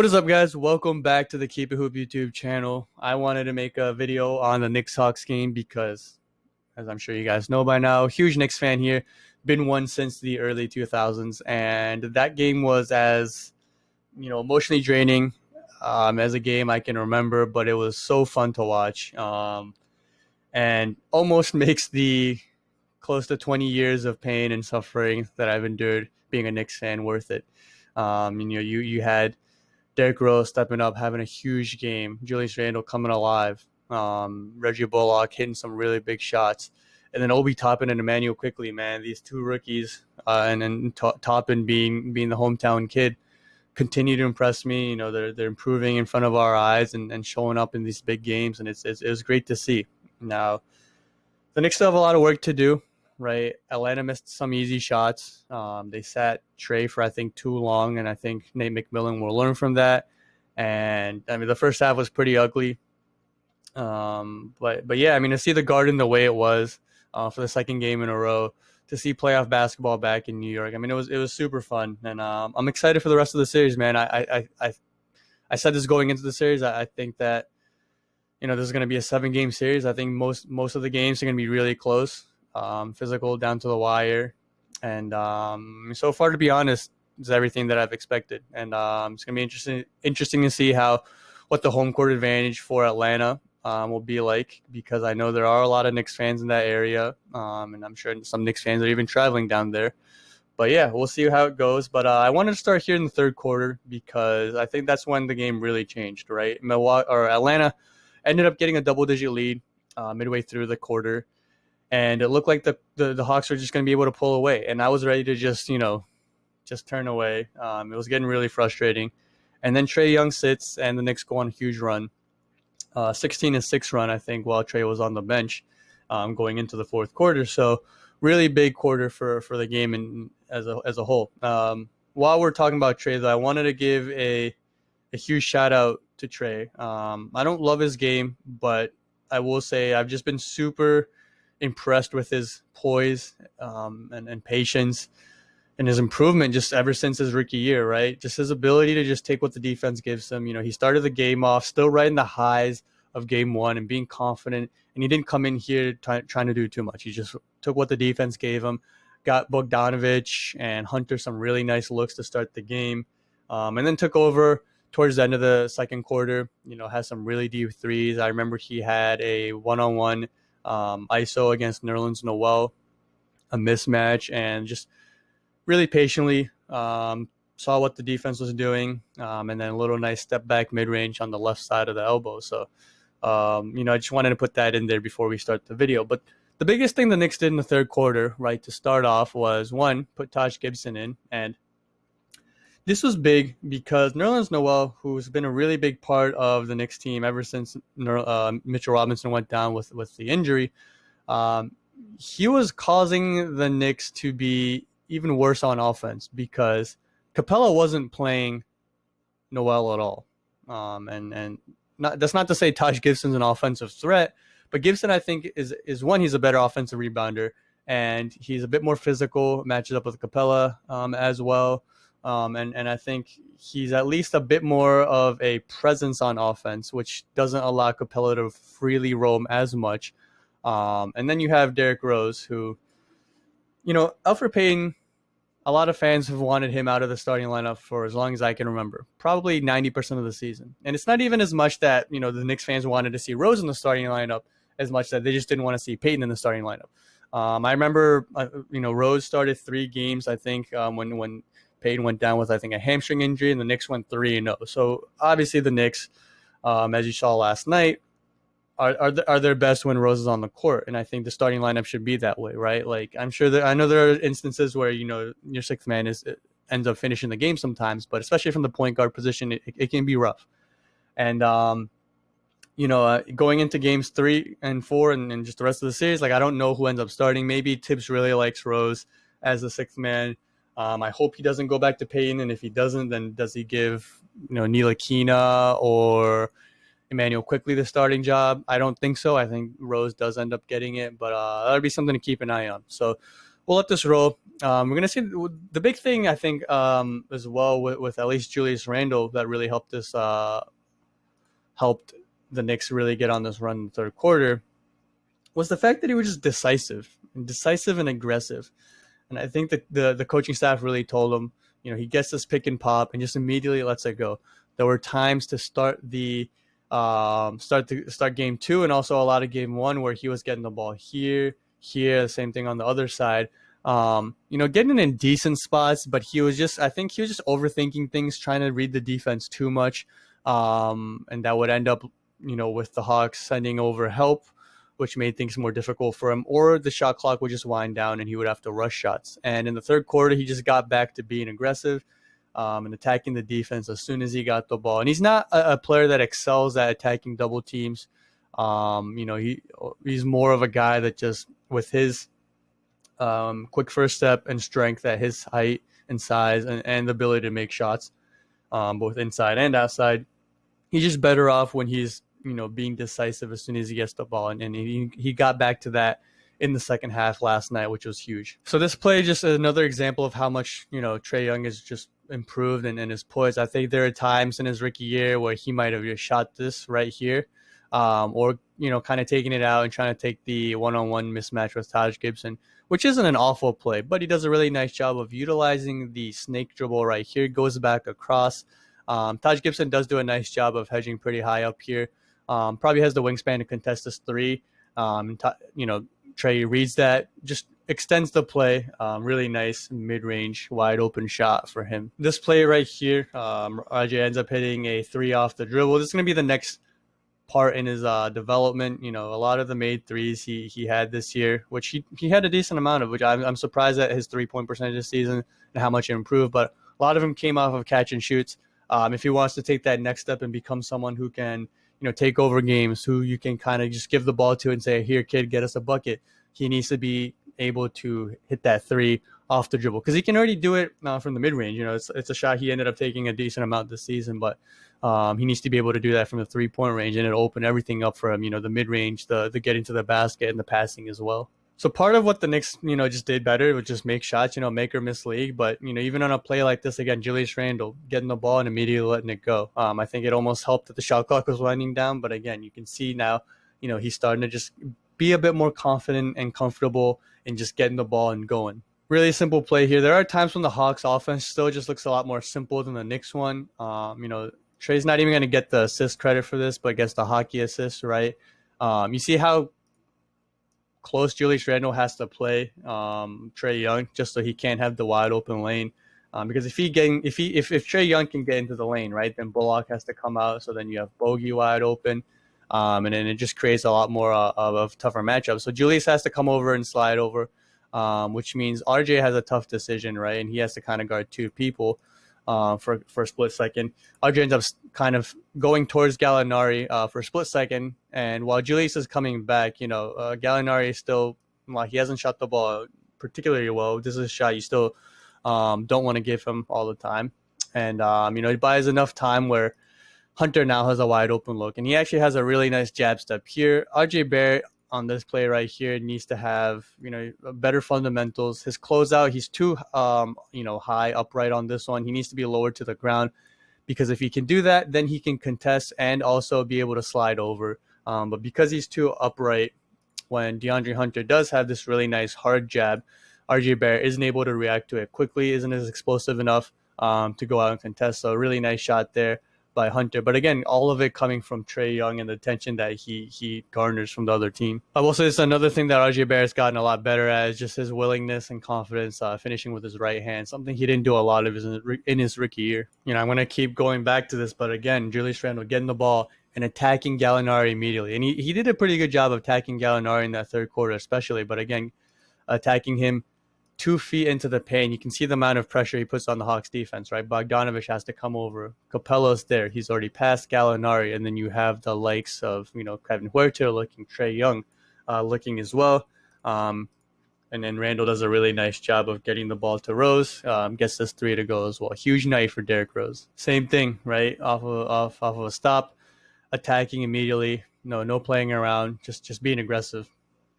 What is up, guys? Welcome back to the Keep It Hoop YouTube channel. I wanted to make a video on the Knicks-Hawks game because, as I'm sure you guys know by now, huge Knicks fan here. Been one since the early 2000s, and that game was as, emotionally draining as a game I can remember, but it was so fun to watch, and almost makes the close to 20 years of pain and suffering that I've endured being a Knicks fan worth it. You had Derrick Rose stepping up, having a huge game. Julius Randle coming alive. Reggie Bullock hitting some really big shots. And then Obi Toppin and Emmanuel quickly, man. These two rookies, and then Toppin being the hometown kid, continue to impress me. They're improving in front of our eyes and showing up in these big games, and it was great to see. Now, the Knicks still have a lot of work to do, right? Atlanta missed some easy shots. They sat Trey for, I think, too long, and I think Nate McMillan will learn from that. And, the first half was pretty ugly. But yeah, to see the Garden the way it was for the second game in a row, to see playoff basketball back in New York, it was super fun. And I'm excited for the rest of the series, man. I said this going into the series. I think that, this is going to be a 7-game series. I think most of the games are going to be really close. Physical down to the wire, and so far, to be honest, it's everything that I've expected. And it's gonna be interesting to see what the home court advantage for Atlanta will be like, because I know there are a lot of Knicks fans in that area, and I'm sure some Knicks fans are even traveling down there. But yeah, we'll see how it goes. But I wanted to start here in the third quarter because I think that's when the game really changed. Right, Atlanta ended up getting a double-digit lead midway through the quarter. And it looked like the Hawks were just going to be able to pull away. And I was ready to just turn away. It was getting really frustrating. And then Trae Young sits, and the Knicks go on a huge run. 16-6 run, I think, while Trae was on the bench going into the fourth quarter. So really big quarter for the game and as a whole. While we're talking about Trae, though, I wanted to give a huge shout out to Trae. I don't love his game, but I will say I've just been super impressed with his poise and patience and his improvement just ever since his rookie year, right? Just his ability to just take what the defense gives him. He started the game off still riding the highs of game one and being confident, and he didn't come in here trying to do too much. He just took what the defense gave him, got Bogdanovich and Hunter some really nice looks to start the game, and then took over towards the end of the second quarter. Has some really deep threes. I remember he had a one-on-one ISO against Nerlens Noel, a mismatch, and just really patiently saw what the defense was doing, and then a little nice step back mid-range on the left side of the elbow. So, I just wanted to put that in there before we start the video. But the biggest thing the Knicks did in the third quarter, right, to start off was, one, put Taj Gibson in. And this was big because Nerlens Noel, who's been a really big part of the Knicks team ever since Mitchell Robinson went down with the injury, he was causing the Knicks to be even worse on offense because Capella wasn't playing Noel at all. That's not to say Taj Gibson's an offensive threat, but Gibson, I think, is one, he's a better offensive rebounder, and he's a bit more physical, matches up with Capella as well. And I think he's at least a bit more of a presence on offense, which doesn't allow Capella to freely roam as much. And then you have Derrick Rose, who, Elfrid Payton, a lot of fans have wanted him out of the starting lineup for as long as I can remember, probably 90% of the season. And it's not even as much that, the Knicks fans wanted to see Rose in the starting lineup as much that they just didn't want to see Payton in the starting lineup. I remember, Rose started 3 games, I think, when Payton went down with, I think, a hamstring injury, and the Knicks went 3-0. So obviously the Knicks, as you saw last night, are their best when Rose is on the court, and I think the starting lineup should be that way, right? Like, I know there are instances where your sixth man ends up finishing the game sometimes, but especially from the point guard position, it can be rough. And going into games 3 and 4 and just the rest of the series, like, I don't know who ends up starting. Maybe Tibbs really likes Rose as the sixth man. I hope he doesn't go back to Payton, and if he doesn't, then does he give Ntilikina or Emmanuel Quickly the starting job? I don't think so. I think Rose does end up getting it, but that would be something to keep an eye on. So we'll let this roll. We're gonna see the big thing I think as well with at least Julius Randle that really helped the Knicks really get on this run in the third quarter was the fact that he was just decisive and aggressive. And I think that the coaching staff really told him, he gets this pick and pop and just immediately lets it go. There were times to start game two and also a lot of game one where he was getting the ball here, same thing on the other side. Getting in decent spots, but I think he was just overthinking things, trying to read the defense too much. And that would end up, with the Hawks sending over help, which made things more difficult for him, or the shot clock would just wind down and he would have to rush shots. And in the third quarter, he just got back to being aggressive and attacking the defense as soon as he got the ball. And he's not a player that excels at attacking double teams. He's more of a guy that just with his quick first step and strength at his height and size and the ability to make shots both inside and outside, he's just better off when he's being decisive as soon as he gets the ball. And he got back to that in the second half last night, which was huge. So this play just another example of how much, Trae Young has just improved and his poise. I think there are times in his rookie year where he might have just shot this right here or, kind of taking it out and trying to take the one-on-one mismatch with Taj Gibson, which isn't an awful play, but he does a really nice job of utilizing the snake dribble right here, goes back across. Taj Gibson does do a nice job of hedging pretty high up here. Probably has the wingspan to contest this three. Trae reads that, just extends the play. Really nice mid-range, wide open shot for him. This play right here, RJ ends up hitting a three off the dribble. This is going to be the next part in his development. A lot of the made threes he had this year, which he had a decent amount of, which I'm surprised at his 3-point percentage this season and how much it improved. But a lot of them came off of catch and shoots. If he wants to take that next step and become someone who can take over games, who you can kind of just give the ball to and say, here, kid, get us a bucket, he needs to be able to hit that three off the dribble because he can already do it from the mid-range. It's a shot he ended up taking a decent amount this season, but he needs to be able to do that from the 3-point range, and it'll open everything up for him, the mid-range, the getting to the basket, and the passing as well. So part of what the Knicks, just did better was just make shots, make or miss league. But, even on a play like this, again, Julius Randle getting the ball and immediately letting it go. I think it almost helped that the shot clock was winding down. But again, you can see now, he's starting to just be a bit more confident and comfortable in just getting the ball and going. Really simple play here. There are times when the Hawks offense still just looks a lot more simple than the Knicks one. Trae's not even going to get the assist credit for this, but gets the hockey assist, right? You see how close Julius Randle has to play Trae Young just so he can't have the wide open lane. Because if Trae Young can get into the lane, right, then Bullock has to come out. So then you have Bogey wide open, and then it just creates a lot more of tougher matchups. So Julius has to come over and slide over, which means RJ has a tough decision, right, and he has to kind of guard two people for a split second. RJ ends up kind of going towards Gallinari for a split second, and while Julius is coming back, Gallinari is still, he hasn't shot the ball particularly well. This is a shot you still don't want to give him all the time, and he buys enough time where Hunter now has a wide open look, and he actually has a really nice jab step here. RJ Barrett on this play right here needs to have better fundamentals. His closeout, he's too high upright on this one. He needs to be lowered to the ground, because if he can do that, then he can contest and also be able to slide over. But because he's too upright, when DeAndre Hunter does have this really nice hard jab, RJ Barrett isn't able to react to it quickly, isn't as explosive enough to go out and contest. So a really nice shot there by Hunter. But again, all of it coming from Trae Young and the attention that he garners from the other team. I will say this, another thing that RJ Barrett's gotten a lot better at is just his willingness and confidence finishing with his right hand, something he didn't do a lot of in his rookie year. I'm going to keep going back to this, but again, Julius Randle getting the ball and attacking Gallinari immediately. And he did a pretty good job of attacking Gallinari in that third quarter especially, but again, attacking him 2 feet into the paint. You can see the amount of pressure he puts on the Hawks defense, right? Bogdanovich has to come over. Capello's there. He's already past Gallinari. And then you have the likes of, Kevin Huerter looking, Trae Young looking as well. And then Randle does a really nice job of getting the ball to Rose. Gets this three to go as well. Huge night for Derrick Rose. Same thing, right? Off of a stop, attacking immediately. No playing around. Just being aggressive.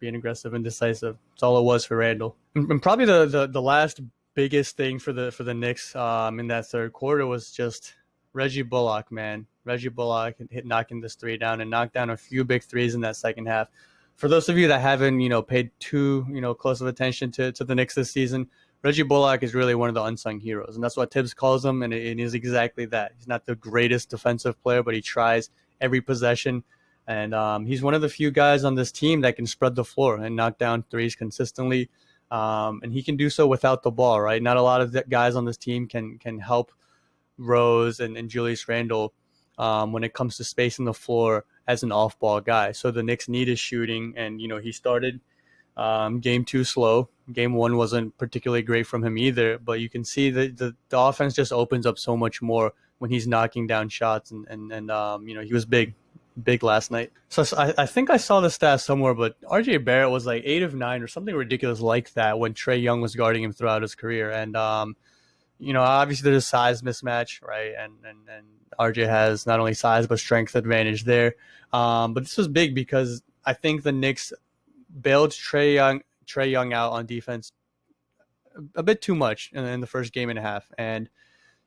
being aggressive and decisive. That's all it was for Randle. And probably the last biggest thing for the Knicks in that third quarter was just Reggie Bullock, man. Reggie Bullock hit knocking this three down and knocked down a few big threes in that second half. For those of you that haven't, paid too, close of attention to the Knicks this season, Reggie Bullock is really one of the unsung heroes, and that's what Tibbs calls him, and it is exactly that. He's not the greatest defensive player, but he tries every possession, and he's one of the few guys on this team that can spread the floor and knock down threes consistently, and he can do so without the ball, right? Not a lot of guys on this team can help Rose and Julius Randle when it comes to spacing the floor as an off-ball guy. So the Knicks need his shooting, and he started game 2 slow. Game 1 wasn't particularly great from him either, but you can see that the offense just opens up so much more when he's knocking down shots, and he was big last night. So I think I saw the stat somewhere, but RJ Barrett was like 8 of 9 or something ridiculous like that when Trae Young was guarding him throughout his career, and obviously there's a size mismatch, right? And RJ has not only size but strength advantage there. But this was big because I think the Knicks bailed Trae Young out on defense a bit too much in the first game and a half. And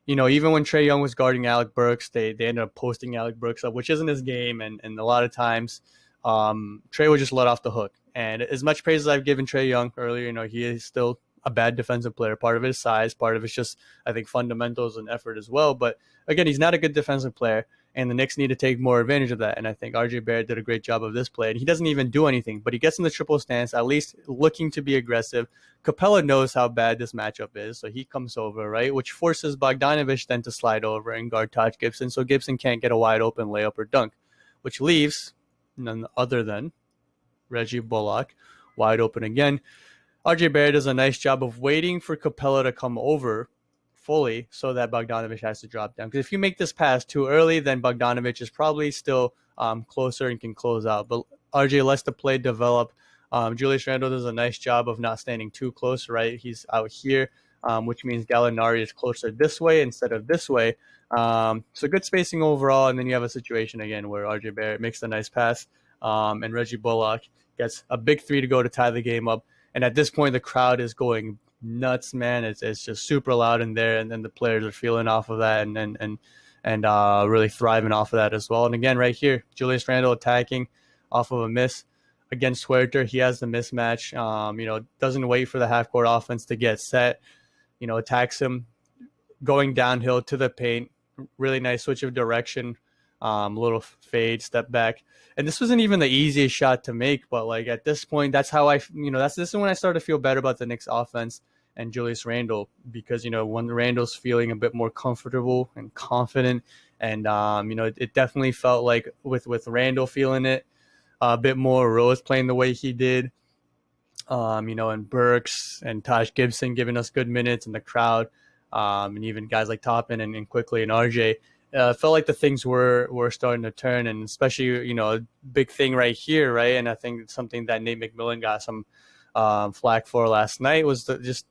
even when Trae Young was guarding Alec Burks, they ended up posting Alec Burks up, which isn't his game. And a lot of times, Trae would just let off the hook. And as much praise as I've given Trae Young earlier, he is still a bad defensive player. Part of it is size. Part of it's just, I think, fundamentals and effort as well. But again, he's not a good defensive player, and the Knicks need to take more advantage of that. And I think RJ Barrett did a great job of this play. And he doesn't even do anything, but he gets in the triple stance, at least looking to be aggressive. Capella knows how bad this matchup is, so he comes over, right, which forces Bogdanovich then to slide over and guard Taj Gibson, so Gibson can't get a wide open layup or dunk, which leaves none other than Reggie Bullock wide open again. RJ Barrett does a nice job of waiting for Capella to come over fully so that Bogdanovich has to drop down. Because if you make this pass too early, then Bogdanovich is probably still closer and can close out. But RJ lets the play develop. Julius Randle does a nice job of not standing too close, right? He's out here, which means Gallinari is closer this way instead of this way. So good spacing overall. And then you have a situation again where RJ Barrett makes a nice pass and Reggie Bullock gets a big three to go to tie the game up. And at this point, the crowd is going nuts, man. It's just super loud in there, and then the players are feeling off of that and really thriving off of that as well. And again, right here, Julius Randle attacking off of a miss against Huerter. He has the mismatch. Doesn't wait for the half-court offense to get set. Attacks him, going downhill to the paint. Really nice switch of direction. Little fade, step back. And this wasn't even the easiest shot to make, but like at this point, that's how this is when I started to feel better about the Knicks offense and Julius Randle, because when Randle's feeling a bit more comfortable and confident, and it definitely felt like with Randle feeling it a bit more, Rose playing the way he did, and Burks and Taj Gibson giving us good minutes, and the crowd, and even guys like Toppin and Quickly and RJ. Felt like the things were starting to turn, and especially, a big thing right here, right? And I think something that Nate McMillan got some flack for last night was just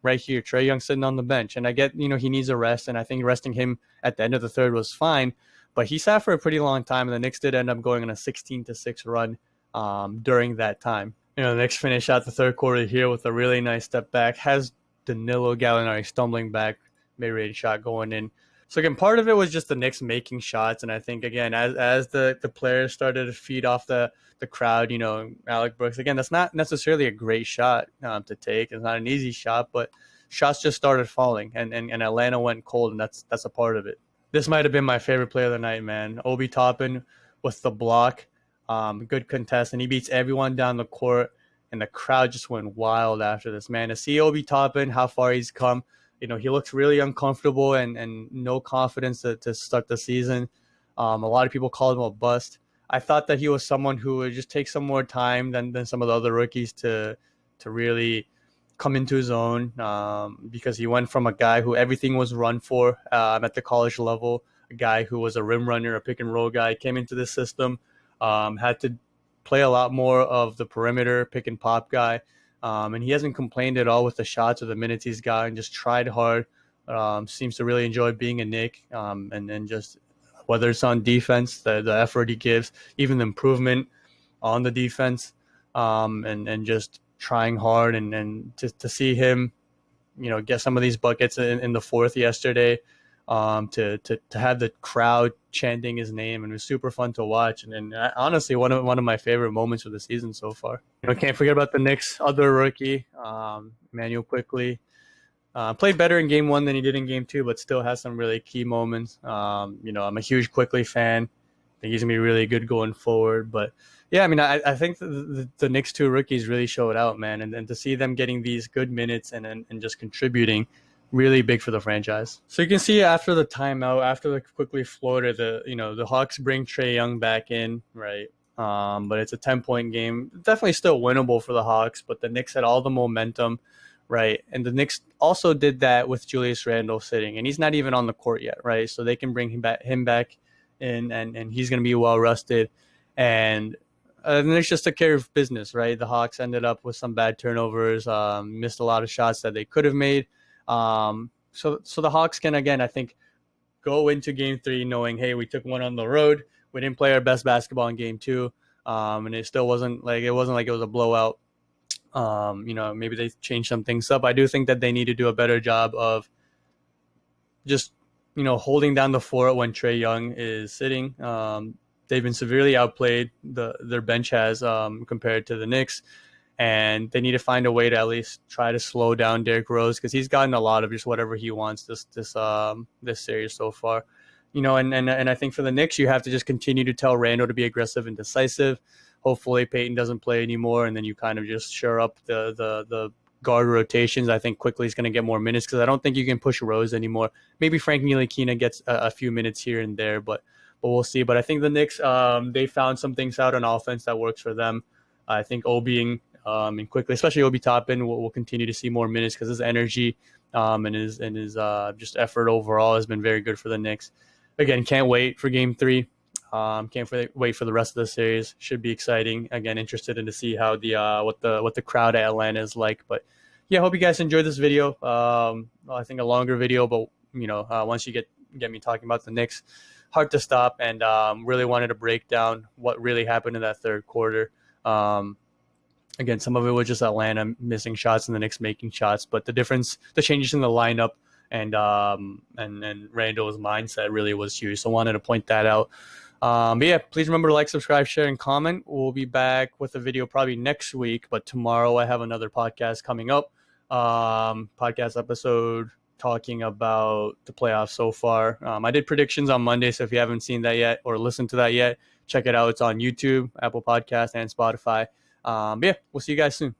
right here, Trae Young sitting on the bench. And I get, he needs a rest, and I think resting him at the end of the third was fine, but he sat for a pretty long time, and the Knicks did end up going on a 16-6 run during that time. The Knicks finish out the third quarter here with a really nice step back, has Danilo Gallinari stumbling back, mid-range shot going in. So again, part of it was just the Knicks making shots, and I think again, as the players started to feed off the crowd, Alec Burks, again, that's not necessarily a great shot to take. It's not an easy shot, but shots just started falling, and Atlanta went cold, and that's a part of it. This might have been my favorite play of the night, man. Obi Toppin with the block, good contest, and he beats everyone down the court, and the crowd just went wild after this, man. To see Obi Toppin, how far he's come. He looks really uncomfortable and no confidence to start the season. A lot of people called him a bust. I thought that he was someone who would just take some more time than some of the other rookies to really come into his own, because he went from a guy who everything was run for at the college level, a guy who was a rim runner, a pick and roll guy, came into this system, had to play a lot more of the perimeter, pick and pop guy. And he hasn't complained at all with the shots or the minutes he's gotten, just tried hard, seems to really enjoy being a Knick, and just whether it's on defense, the effort he gives, even the improvement on the defense. and just trying hard, and to see him, get some of these buckets in the fourth yesterday, to have the crowd chanting his name, and it was super fun to watch, and honestly one of my favorite moments of the season so far. Can't forget about the Knicks' other rookie, Manuel Quickly. Played better in game one than he did in game two, but still has some really key moments. I'm a huge Quickly fan. I think he's gonna be really good going forward. But yeah, I mean, I think the Knicks two rookies really showed out, man, and to see them getting these good minutes and just contributing, really big for the franchise. So you can see after the timeout, after the Quickly floater, the Hawks bring Trae Young back in, right? But it's a 10-point game, definitely still winnable for the Hawks. But the Knicks had all the momentum. Right. And the Knicks also did that with Julius Randle sitting, and he's not even on the court yet. Right. So they can bring him back in, and he's going to be well rested. And the Knicks just took care of business. Right. The Hawks ended up with some bad turnovers, missed a lot of shots that they could have made. So the Hawks can, again, I think, go into game three knowing, hey, we took one on the road. We didn't play our best basketball in game two. And it still wasn't like it was a blowout. Maybe they changed some things up. I do think that they need to do a better job of just, holding down the fort when Trae Young is sitting. They've been severely outplayed. Their bench has, compared to the Knicks, and they need to find a way to at least try to slow down Derrick Rose, because he's gotten a lot of just whatever he wants this series so far. And I think for the Knicks, you have to just continue to tell Randle to be aggressive and decisive. Hopefully Peyton doesn't play anymore, and then you kind of just shore up the guard rotations. I think Quickly is going to get more minutes, because I don't think you can push Rose anymore. Maybe Frank Ntilikina gets a few minutes here and there, but we'll see. But I think the Knicks, they found some things out on offense that works for them. I think Obi and Quickly, especially Obi Toppin, will continue to see more minutes, because his energy and his just effort overall has been very good for the Knicks. Again, can't wait for game three. Can't wait for the rest of the series. Should be exciting. Again, interested in to see how what the crowd at Atlanta is like. But yeah, hope you guys enjoyed this video. I think a longer video, but once you get me talking about the Knicks, hard to stop. And really wanted to break down what really happened in that third quarter. Again, some of it was just Atlanta missing shots and the Knicks making shots, but the changes in the lineup and Randall's mindset really was huge. So wanted to point that out. But yeah, please remember to like, subscribe, share, and comment. We'll be back with a video probably next week, but tomorrow I have another podcast coming up. Podcast episode talking about the playoffs so far. I did predictions on Monday, so if you haven't seen that yet or listened to that yet, check it out. It's on YouTube, Apple Podcasts, and Spotify. But yeah, we'll see you guys soon.